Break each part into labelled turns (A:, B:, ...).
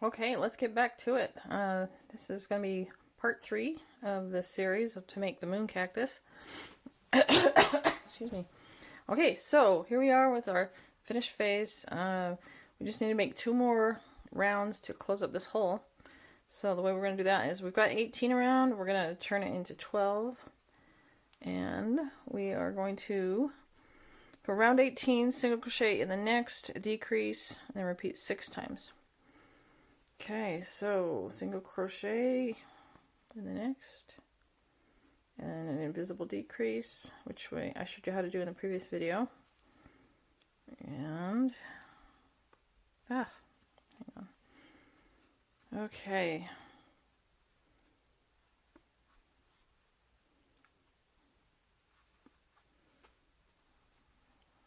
A: Okay, let's get back to it. This is going to be part 3 of this series to make the moon cactus. Excuse me. Okay, so here we are with our finished phase. We just need to make 2 more rounds to close up this hole. So the way we're going to do that is we've got 18 around. We're going to turn it into 12. And we are going to, for round 18, single crochet in the next, decrease, and then repeat 6 times. Okay, so single crochet in the next, and an invisible decrease, which way I showed you how to do in the previous video. And hang on. Okay.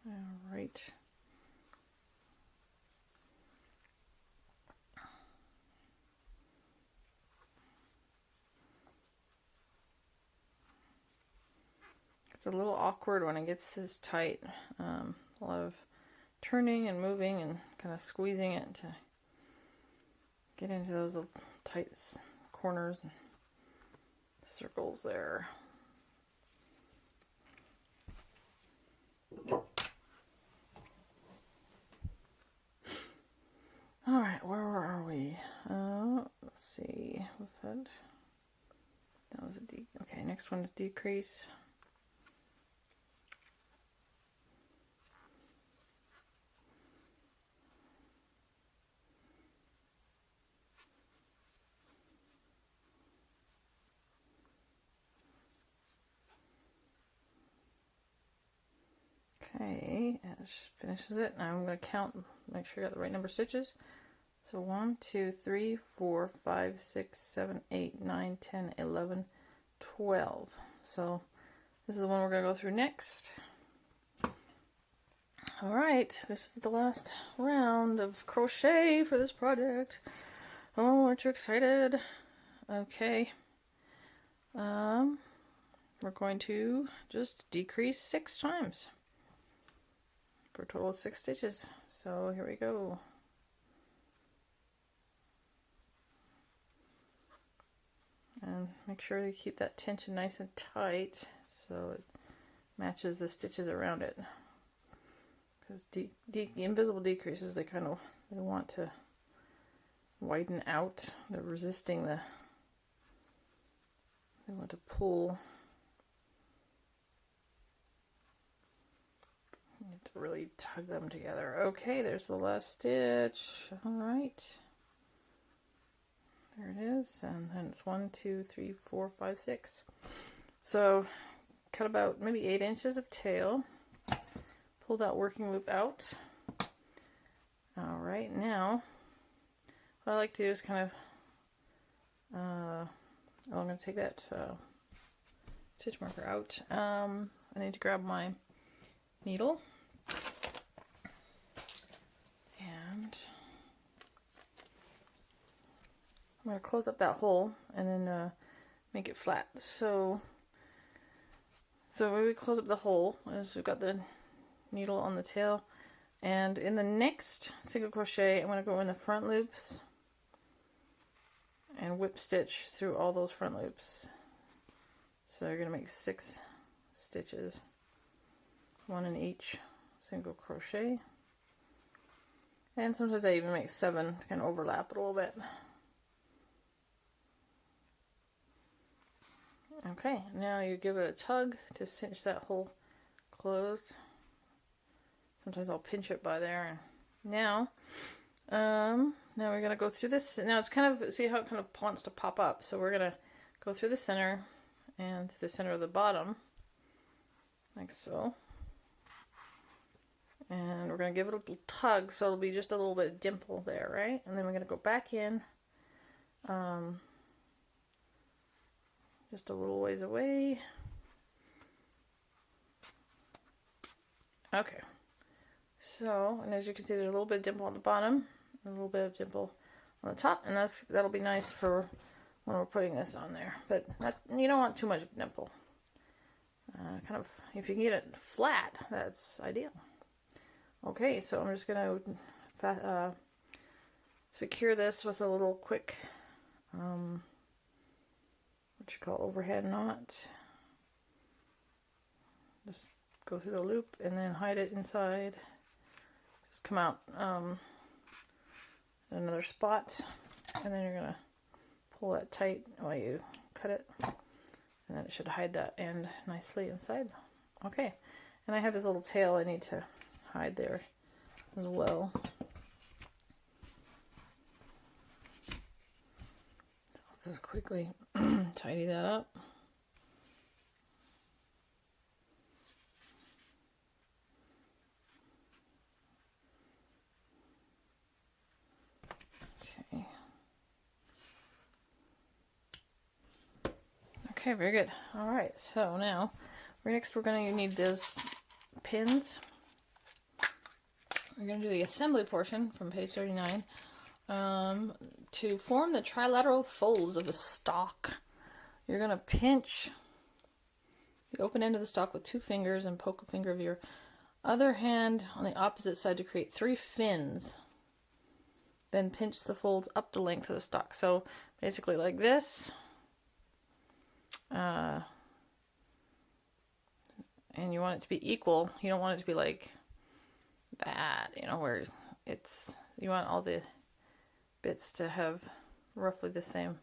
A: All right. It's a little awkward when it gets this tight. A lot of turning and moving and kind of squeezing it to get into those little tight corners and circles there. All right, where are we? Let's see. What's that? That was a okay, next one is decrease. Okay, that finishes it. Now I'm going to count, make sure I got the right number of stitches. So 1, 2, 3, 4, 5, 6, 7, 8, 9, 10, 11, 12. So this is the one we're going to go through next. Alright, this is the last round of crochet for this project. Oh, aren't you excited? Okay. We're going to just decrease 6 times for a total of 6 stitches. So here we go. And make sure you keep that tension nice and tight so it matches the stitches around it. Because invisible decreases, they want to widen out. They're resisting they want to pull. You need to really tug them together. Okay, there's the last stitch. All right. There it is, and then it's 1, 2, 3, 4, 5, 6. So cut about maybe 8 inches of tail. Pull that working loop out. All right, now what I like to do is kind of, I'm going to take that stitch marker out. I need to grab my needle and I'm going to close up that hole and then make it flat. So when we close up the hole, is we've got the needle on the tail, and in the next single crochet I'm going to go in the front loops and whip stitch through all those front loops. So you're going to make 6 stitches, 1 in each single crochet, and sometimes I even make 7 to kind of overlap it a little bit. Okay, now you give it a tug to cinch that hole closed. Sometimes I'll pinch it by there. And now we're gonna go through this. Now it's kind of, see how it kind of wants to pop up. So we're gonna go through the center and the center of the bottom, like so. And we're gonna give it a little tug, so it'll be just a little bit of dimple there, right? And then we're gonna go back in. Just a little ways away. Okay. So, and as you can see, there's a little bit of dimple on the bottom, a little bit of dimple on the top, and that'll be nice for when we're putting this on there. But you don't want too much dimple. Kind of, if you can get it flat, that's ideal. Okay, so I'm just gonna secure this with a little quick, overhead knot. Just go through the loop and then hide it inside. Just come out another spot, and then you're gonna pull that tight while you cut it, and then it should hide that end nicely inside. Okay, and I have this little tail I need to hide there as well. So I'll just quickly tidy that up. Okay. Okay, very good. All right, so now we're going to need those pins. We're going to do the assembly portion from page 39. To form the trilateral folds of the stalk, you're going to pinch the open end of the stalk with 2 fingers and poke a finger of your other hand on the opposite side to create 3 fins. Then pinch the folds up the length of the stalk. So basically like this. And you want it to be equal. You don't want it to be like that, you know, where you want all the bits to have roughly the same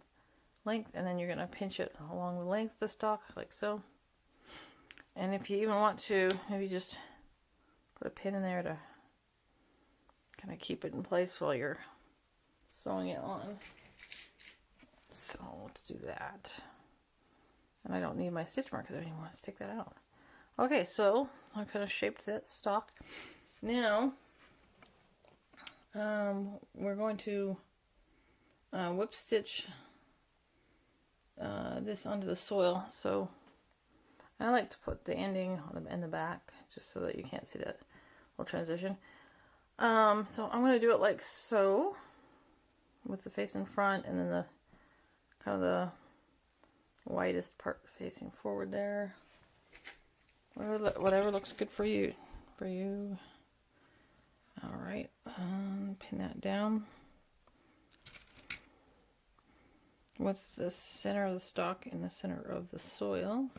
A: length, and then you're going to pinch it along the length of the stalk like so. And if you even want to, maybe just put a pin in there to kind of keep it in place while you're sewing it on. So let's do that. And I don't need my stitch marker anymore. Let's take that out. Okay, so I kind of shaped that stalk. Now we're going to whip stitch this onto the soil. So I like to put the ending in the back just so that you can't see that little transition. So I'm going to do it like so, with the face in front, and then the kind of the widest part facing forward there. Whatever looks good for you. All right, pin that down with the center of the stalk in the center of the soil.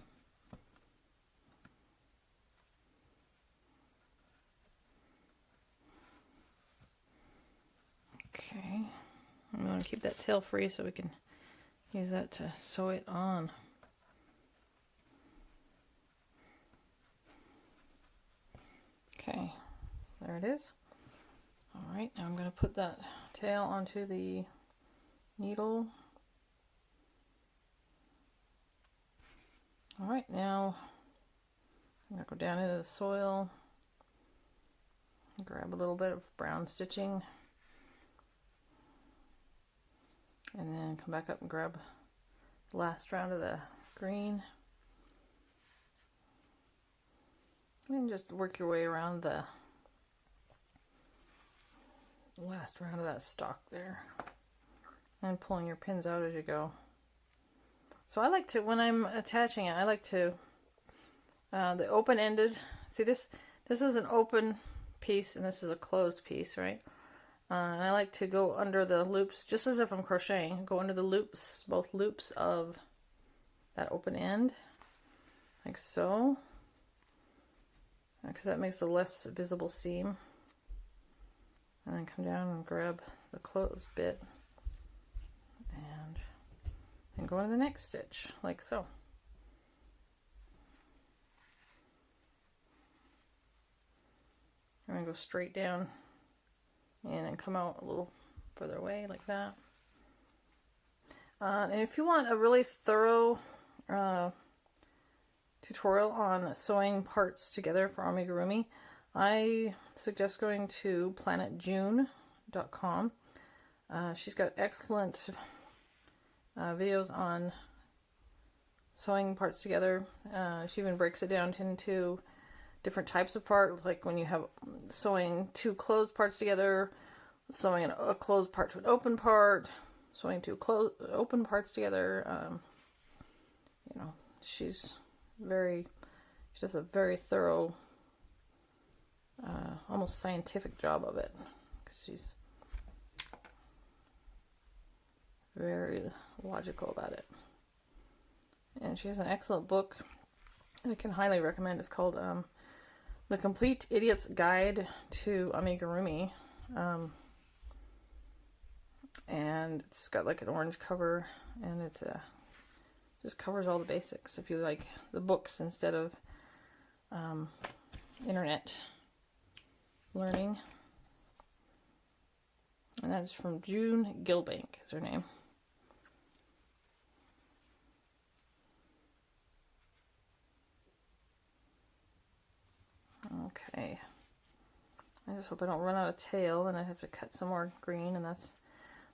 A: Okay, I'm going to keep that tail free so we can use that to sew it on. Okay, there it is. All right, now I'm going to put that tail onto the needle. All right, now I'm going to go down into the soil, grab a little bit of brown stitching, and then come back up and grab the last round of the green. And just work your way around the last round of that stalk there, and pulling your pins out as you go. So I like to, when I'm attaching it, I like to the open-ended. See, this is an open piece and this is a closed piece, right? And I like to go under the loops, just as if I'm crocheting. Go under the loops, both loops of that open end, like so, because that makes a less visible seam. And then come down and grab the closed bit and go into the next stitch, like so. I'm going to go straight down and then come out a little further away like that. And if you want a really thorough tutorial on sewing parts together for amigurumi, I suggest going to planetjune.com. She's got excellent videos on sewing parts together. She even breaks it down into different types of parts, like when you have sewing 2 closed parts together, sewing a closed part to an open part, sewing 2 open parts together. You know, she does a very thorough, almost scientific job of it. She's very logical about it. And she has an excellent book I can highly recommend. It's called The Complete Idiot's Guide to Amigurumi. And it's got like an orange cover, and it just covers all the basics if you like the books instead of internet learning. And that's from June Gilbank is her name. Okay. I just hope I don't run out of tail, and I have to cut some more green, and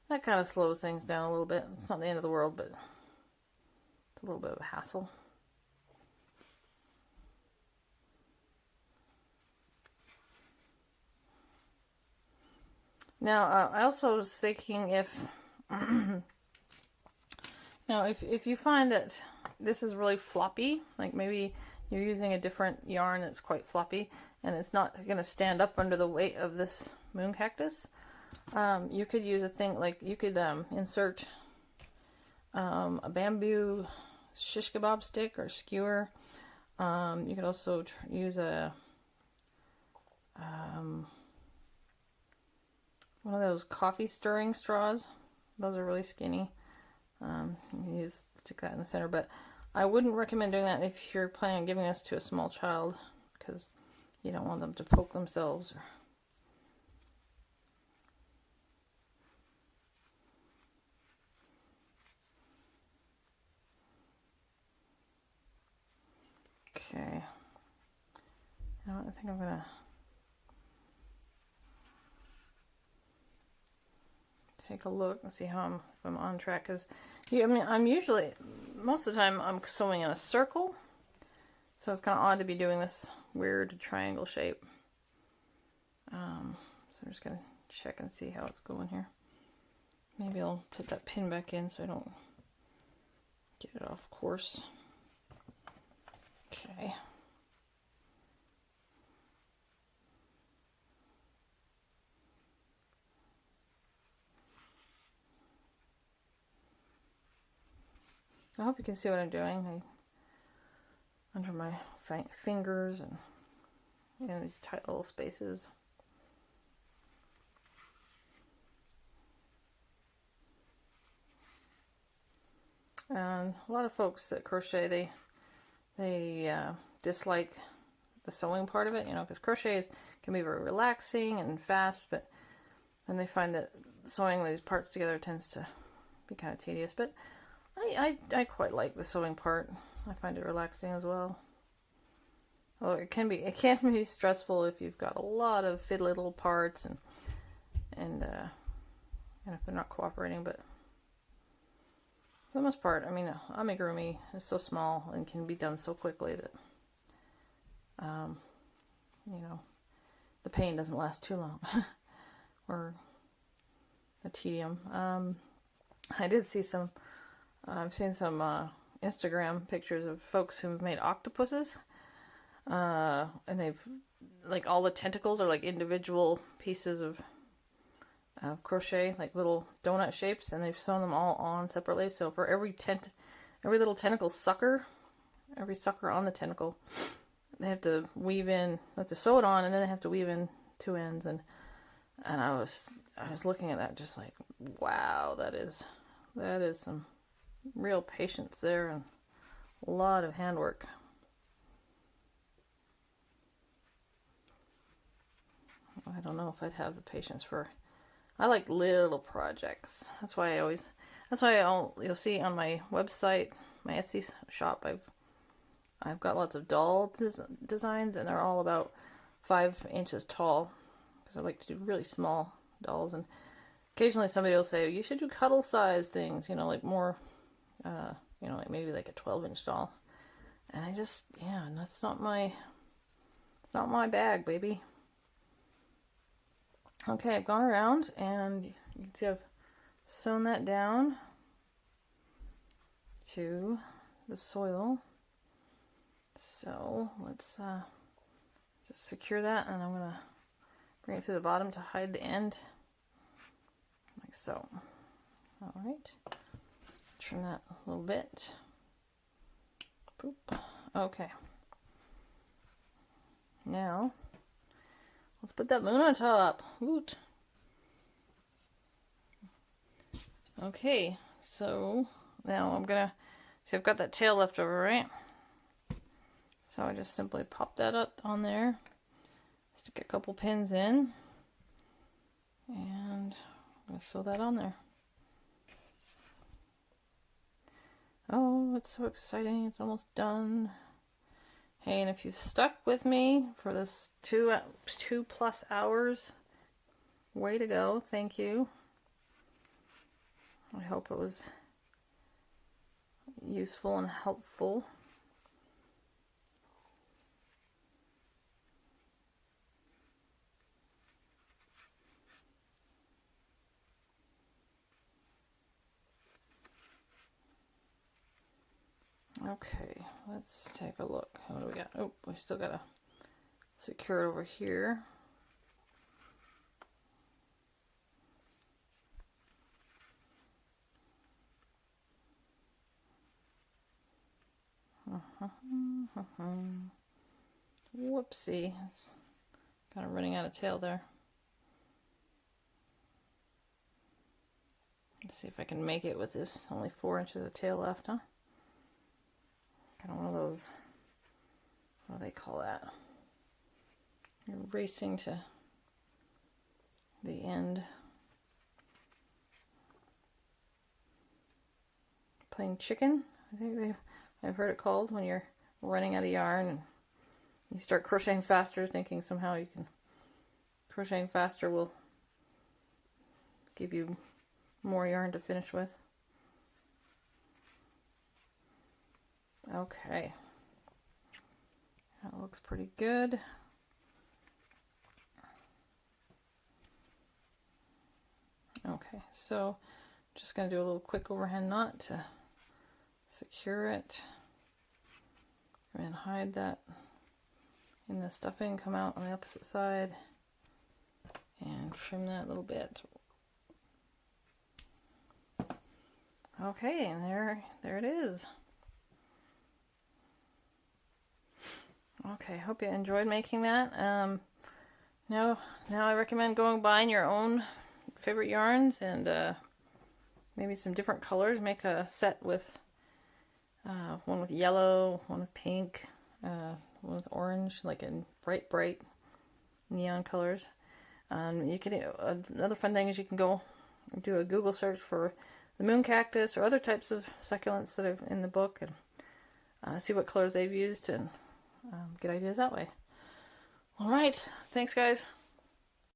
A: that kind of slows things down a little bit. It's not the end of the world, but it's a little bit of a hassle. Now, I also was thinking if now if you find that this is really floppy, like maybe you're using a different yarn that's quite floppy and it's not going to stand up under the weight of this moon cactus, you could use a thing like you could insert a bamboo shish kebab stick or skewer. You could also use a one of those coffee stirring straws. Those are really skinny. You can stick that in the center, but I wouldn't recommend doing that if you're planning on giving this to a small child, because you don't want them to poke themselves. Okay. Now I think I'm gonna take a look and see if I'm on track, because I mean, I'm usually, most of the time I'm sewing in a circle, so it's kind of odd to be doing this weird triangle shape. So I'm just gonna check and see how it's going here. Maybe I'll put that pin back in so I don't get it off course. Okay. I hope you can see what I'm doing. Under my fingers and in these tight little spaces. And a lot of folks that crochet, they dislike the sewing part of it, because crochet can be very relaxing and fast, but then they find that sewing these parts together tends to be kind of tedious. But I quite like the sewing part. I find it relaxing as well. Although it can be stressful if you've got a lot of fiddly little parts and if they're not cooperating. But for the most part, I mean, amigurumi is so small and can be done so quickly that the pain doesn't last too long, or the tedium. I did see some. I've seen some Instagram pictures of folks who've made octopuses, and they've, like, all the tentacles are like individual pieces of crochet, like little donut shapes, and they've sewn them all on separately. So for every little tentacle sucker, every sucker on the tentacle, they have to weave in. They have to sew it on, and then they have to weave in two ends. And I was looking at that, just like, wow, that is some real patience there and a lot of handwork. I don't know if I'd have the patience I like little projects. That's why you'll see on my website, my Etsy shop, I've got lots of doll designs, and they're all about 5 inches tall, because I like to do really small dolls. And occasionally somebody will say, you should do cuddle size things, like more, like maybe like a 12-inch doll. And it's not my bag, baby. Okay, I've gone around, and you can see I've sewn that down to the soil. So let's just secure that, and I'm going to bring it through the bottom to hide the end, like so. All right. Trim that a little bit. Boop. Okay. Now, let's put that moon on top. Woot. Okay, so now I'm gonna, see I've got that tail left over, right? So I just simply pop that up on there, stick a couple pins in, and I'm gonna sew that on there. Oh, it's so exciting, it's almost done. Hey, and if you've stuck with me for this 2+ hours, way to go, thank you. I hope it was useful and helpful. Okay, let's take a look. What do we got? Oh, we still gotta secure it over here. Whoopsie, it's kind of running out of tail there. Let's see if I can make it with this. Only 4 inches of tail left, huh? Kind of one of those, what do they call that? You're racing to the end. Playing chicken, I think I've heard it called, when you're running out of yarn and you start crocheting faster, thinking somehow you can, crocheting faster will give you more yarn to finish with. Okay, that looks pretty good. Okay, so just going to do a little quick overhand knot to secure it, and hide that in the stuffing, come out on the opposite side, and trim that little bit. Okay, and there it is. Okay, hope you enjoyed making that. Now I recommend going buying your own favorite yarns and maybe some different colors. Make a set with one with yellow, one with pink, one with orange, like in bright neon colors. You can another fun thing is you can go do a Google search for the moon cactus or other types of succulents that are in the book, and see what colors they've used, and get ideas that way. All right, thanks guys.